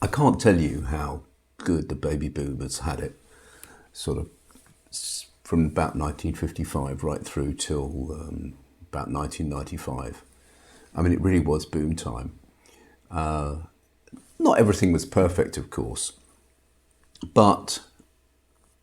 I can't tell you how good the baby boomers had it, sort of from about 1955 right through till about 1995. I mean, it really was boom time. Not everything was perfect, of course, but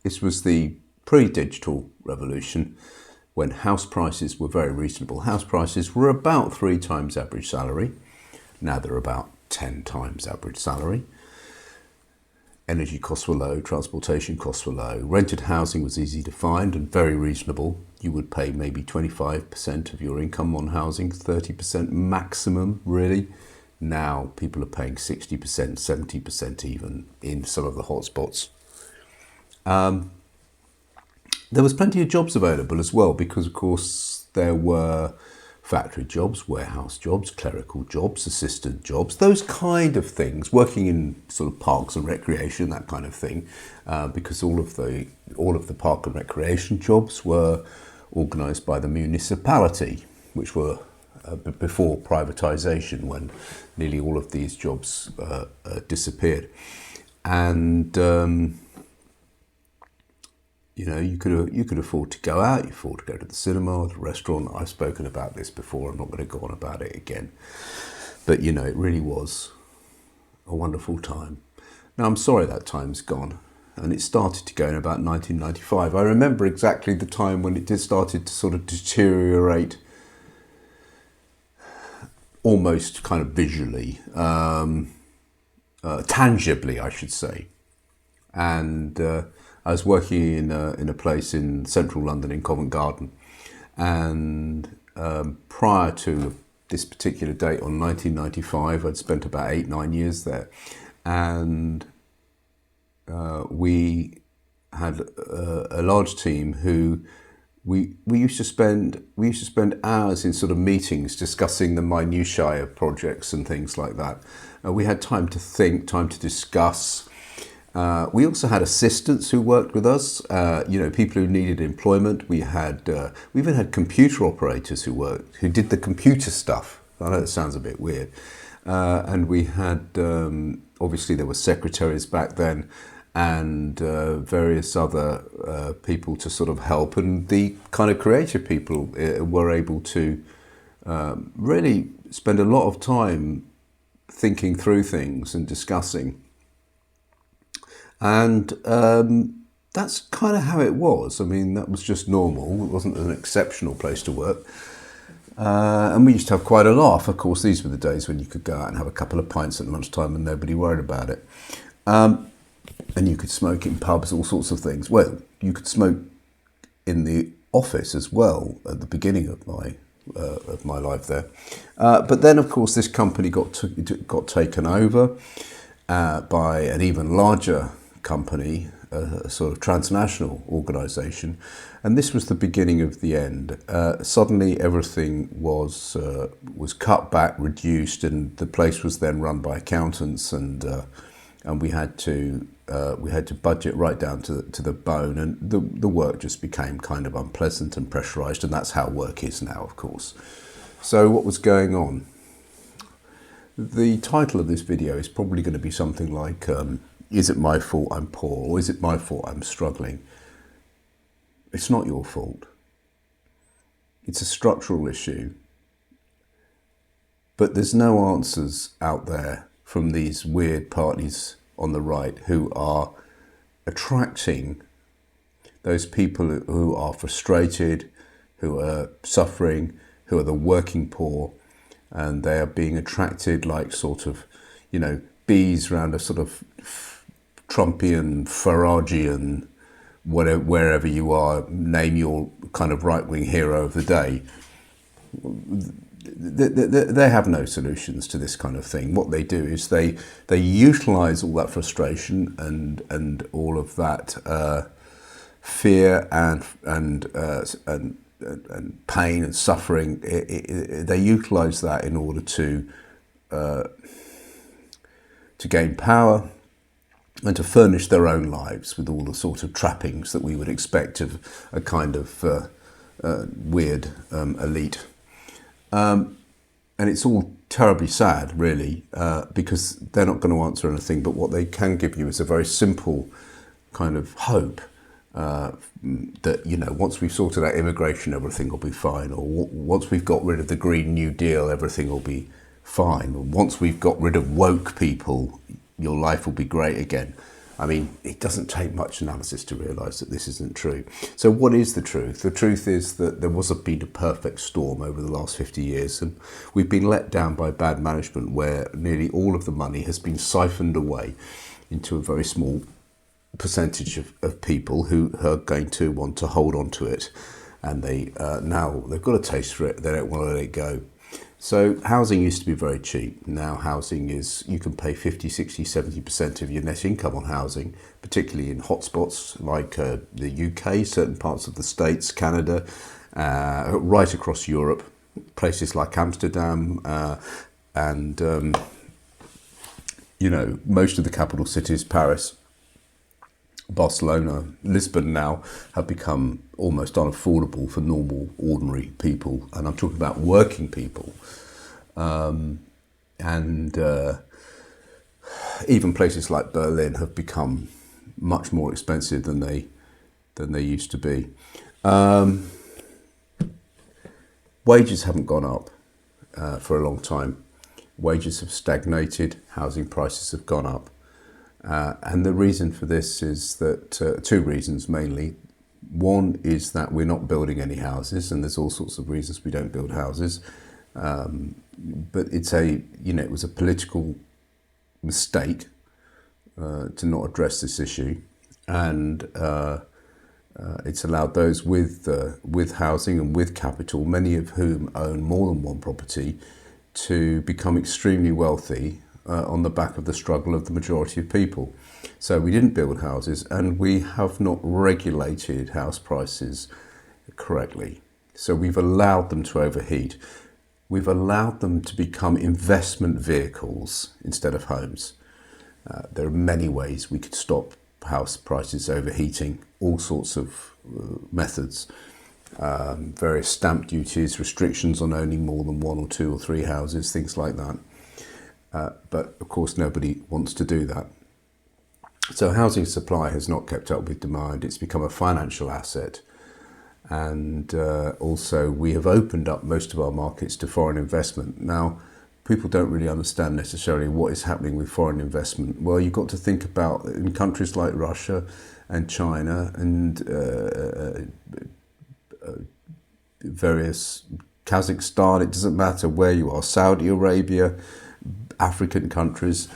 this was the pre-digital revolution when house prices were very reasonable. House prices were about 3 times average salary. Now they're about 10 times average salary. Energy costs were low, transportation costs were low. Rented housing was easy to find and very reasonable. You would pay maybe 25% of your income on housing, 30% maximum, really. Now people are paying 60%, 70% even in some of the hotspots. There was plenty of jobs available as well because, of course, there were factory jobs, warehouse jobs, clerical jobs, assistant jobs, those kind of things, working in sort of parks and recreation, that kind of thing, because all of the park and recreation jobs were organised by the municipality, which were before privatisation, when nearly all of these jobs disappeared. And you could afford to go out, you afford to go to the cinema, the restaurant. I've spoken about this before, I'm not going to go on about it again. But, it really was a wonderful time. Now, I'm sorry that time's gone, and it started to go in about 1995. I remember exactly the time when it started to sort of deteriorate, almost kind of visually, tangibly, I should say. And I was working in a place in central London in Covent Garden, and prior to this particular date on 1995, I'd spent about 8-9 years there, and we had a large team who we used to spend hours in sort of meetings discussing the minutiae of projects and things like that. We had time to think, time to discuss. We also had assistants who worked with us, people who needed employment. We even had computer operators who did the computer stuff. I know that sounds a bit weird. And we had, obviously there were secretaries back then, and various other people to sort of help. And the kind of creative people were able to really spend a lot of time thinking through things and discussing. And that's kind of how it was. I mean, that was just normal. It wasn't an exceptional place to work. And we used to have quite a laugh. Of course, these were the days when you could go out and have a couple of pints at lunchtime and nobody worried about it. And you could smoke in pubs, all sorts of things. Well, you could smoke in the office as well at the beginning of my life there. But then, of course, this company got taken over by an even larger company, a sort of transnational organisation, and this was the beginning of the end. Suddenly, everything was cut back, reduced, and the place was then run by accountants, and we had to budget right down to the bone, and the work just became kind of unpleasant and pressurised, and that's how work is now, of course. So, what was going on? The title of this video is probably going to be something like, is it my fault I'm poor, or is it my fault I'm struggling? It's not your fault. It's a structural issue. But there's no answers out there from these weird parties on the right who are attracting those people who are frustrated, who are suffering, who are the working poor, and they are being attracted like sort of, bees around a sort of Trumpian, Faragian, wherever you are, name your kind of right-wing hero of the day. They have no solutions to this kind of thing. What they do is they utilise all that frustration and all of that fear and pain and suffering. They utilise that in order to gain power and to furnish their own lives with all the sort of trappings that we would expect of a kind of weird elite. And it's all terribly sad, really, because they're not going to answer anything. But what they can give you is a very simple kind of hope that, you know, once we've sorted out immigration, everything will be fine, or once we've got rid of the Green New Deal, everything will be fine, or once we've got rid of woke people, your life will be great again. I mean, it doesn't take much analysis to realise that this isn't true. So what is the truth? The truth is that there wasn't been a perfect storm over the last 50 years, and we've been let down by bad management where nearly all of the money has been siphoned away into a very small percentage of people who are going to want to hold on to it. And now they've got a taste for it, they don't want to let it go. So housing used to be very cheap. Now housing is, you can pay 50, 60, 70% of your net income on housing, particularly in hotspots like the UK, certain parts of the States, Canada, right across Europe, places like Amsterdam, and you know, most of the capital cities, Paris, Barcelona, Lisbon now have become almost unaffordable for normal, ordinary people. And I'm talking about working people. Even places like Berlin have become much more expensive than they used to be. Wages haven't gone up for a long time. Wages have stagnated, housing prices have gone up. And the reason for this is that two reasons mainly. One is that we're not building any houses, and there's all sorts of reasons we don't build houses. But it was a political mistake to not address this issue, and it's allowed those with housing and with capital, many of whom own more than one property, to become extremely wealthy on the back of the struggle of the majority of people. So we didn't build houses, and we have not regulated house prices correctly. So we've allowed them to overheat. We've allowed them to become investment vehicles instead of homes. There are many ways we could stop house prices overheating, all sorts of methods. Various stamp duties, restrictions on owning more than one or two or three houses, things like that. But of course nobody wants to do that. So housing supply has not kept up with demand. It's become a financial asset. And also we have opened up most of our markets to foreign investment. Now, people don't really understand necessarily what is happening with foreign investment. Well, you've got to think about in countries like Russia and China and various Kazakhstan, it doesn't matter where you are, Saudi Arabia, African countries,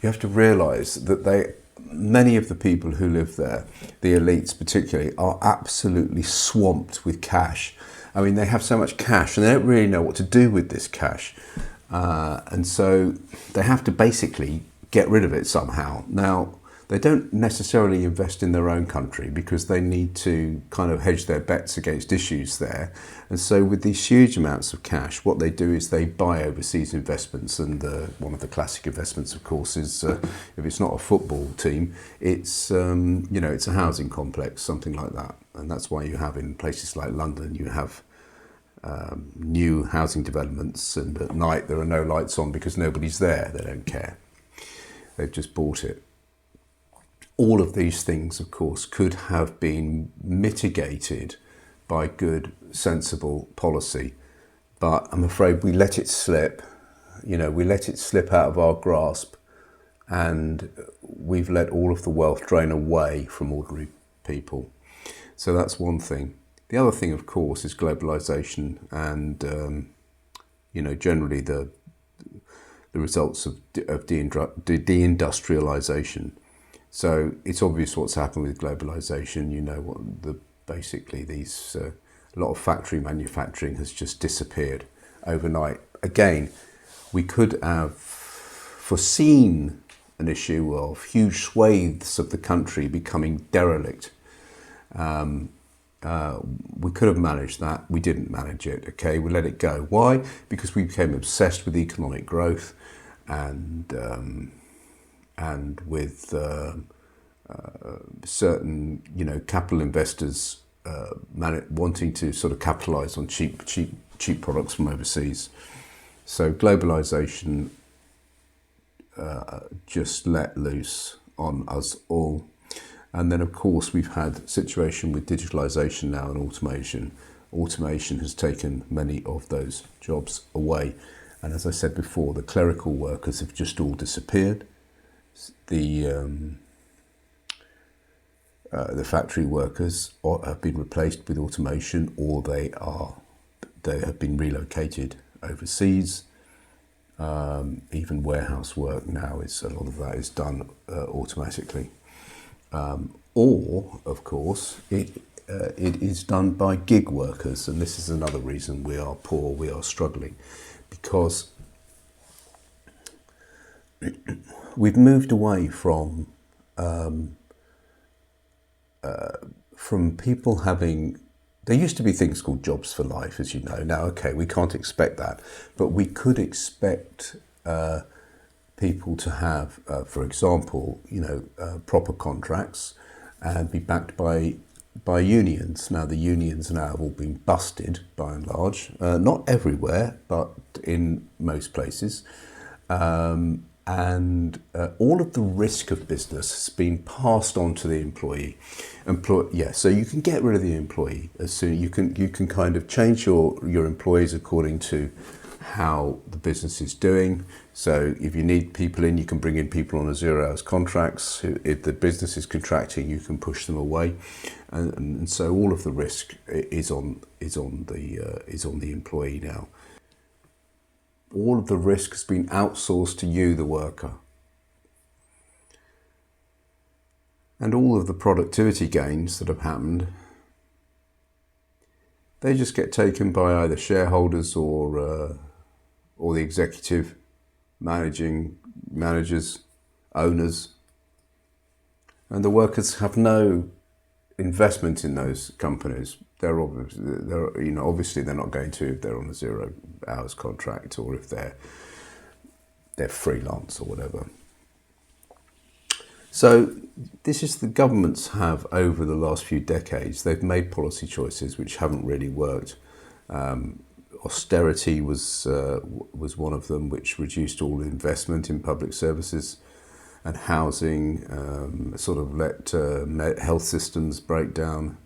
you have to realise that many of the people who live there, the elites particularly, are absolutely swamped with cash. I mean, they have so much cash and they don't really know what to do with this cash. And so they have to basically get rid of it somehow. Now, they don't necessarily invest in their own country because they need to kind of hedge their bets against issues there. And so with these huge amounts of cash, what they do is they buy overseas investments. And one of the classic investments, of course, is if it's not a football team, it's it's a housing complex, something like that. And that's why you have in places like London, you have new housing developments, and at night there are no lights on because nobody's there. They don't care. They've just bought it. All of these things, of course, could have been mitigated by good, sensible policy. But I'm afraid we let it slip. We let it slip out of our grasp, and we've let all of the wealth drain away from ordinary people. So that's one thing. The other thing, of course, is globalization and, generally the results of deindustrialization. So it's obvious what's happened with globalization. Basically a lot of factory manufacturing has just disappeared overnight. Again, we could have foreseen an issue of huge swathes of the country becoming derelict. We could have managed that. We didn't manage it. Okay, we let it go. Why? Because we became obsessed with economic growth and with certain, capital investors wanting to sort of capitalise on cheap products from overseas. So globalization just let loose on us all. And then, of course, we've had a situation with digitalization now and automation. Automation has taken many of those jobs away. And as I said before, the clerical workers have just all disappeared. The factory workers have been replaced with automation, or they have been relocated overseas. Even warehouse work now a lot of that is done automatically. Or, of course, it is done by gig workers, and this is another reason we are poor, we are struggling, because we've moved away from people having. There used to be things called jobs for life, as you know. Now, okay, we can't expect that, but we could expect people to have, for example, proper contracts and be backed by unions. Now, the unions now have all been busted by and large, not everywhere, but in most places. And all of the risk of business has been passed on to the employee. So you can get rid of the employee as soon. You can kind of change your employees according to how the business is doing. So if you need people in, you can bring in people on a 0 hours contracts. If the business is contracting, you can push them away, and so all of the risk is on the employee now. All of the risk has been outsourced to you, the worker. And all of the productivity gains that have happened, they just get taken by either shareholders or the executive, managers, owners. And the workers have no investment in those companies. Obviously they're not going to if they're on a 0 hours contract, or if they're freelance or whatever. So this is the governments have, over the last few decades, they've made policy choices which haven't really worked. Austerity was one of them, which reduced all investment in public services and housing, sort of let health systems break down.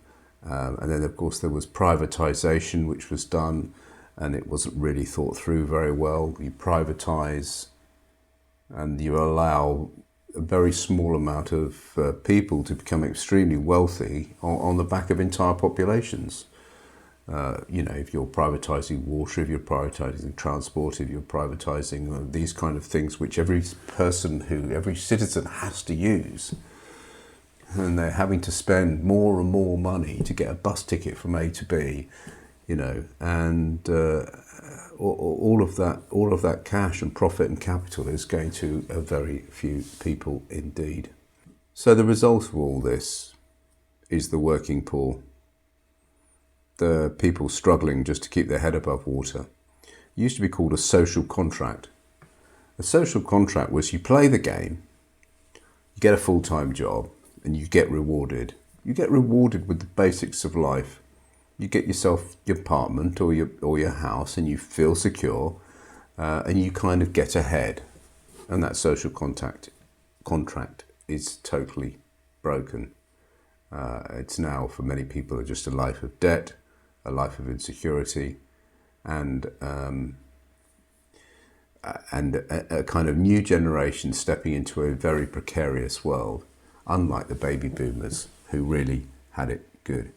And then, of course, there was privatisation, which was done, and it wasn't really thought through very well. You privatise and you allow a very small amount of people to become extremely wealthy on the back of entire populations. If you're privatising water, if you're privatising transport, if you're privatising these kind of things, which every citizen has to use, and they're having to spend more and more money to get a bus ticket from A to B, and all of that cash and profit and capital is going to a very few people indeed. So the result of all this is the working poor, the people struggling just to keep their head above water. It used to be called a social contract. A social contract was you play the game, you get a full-time job, and you get rewarded. You get rewarded with the basics of life. You get yourself your apartment or your house, and you feel secure, and you kind of get ahead. And that social contract is totally broken. It's now, for many people, just a life of debt, a life of insecurity, and a kind of new generation stepping into a very precarious world, unlike the baby boomers who really had it good.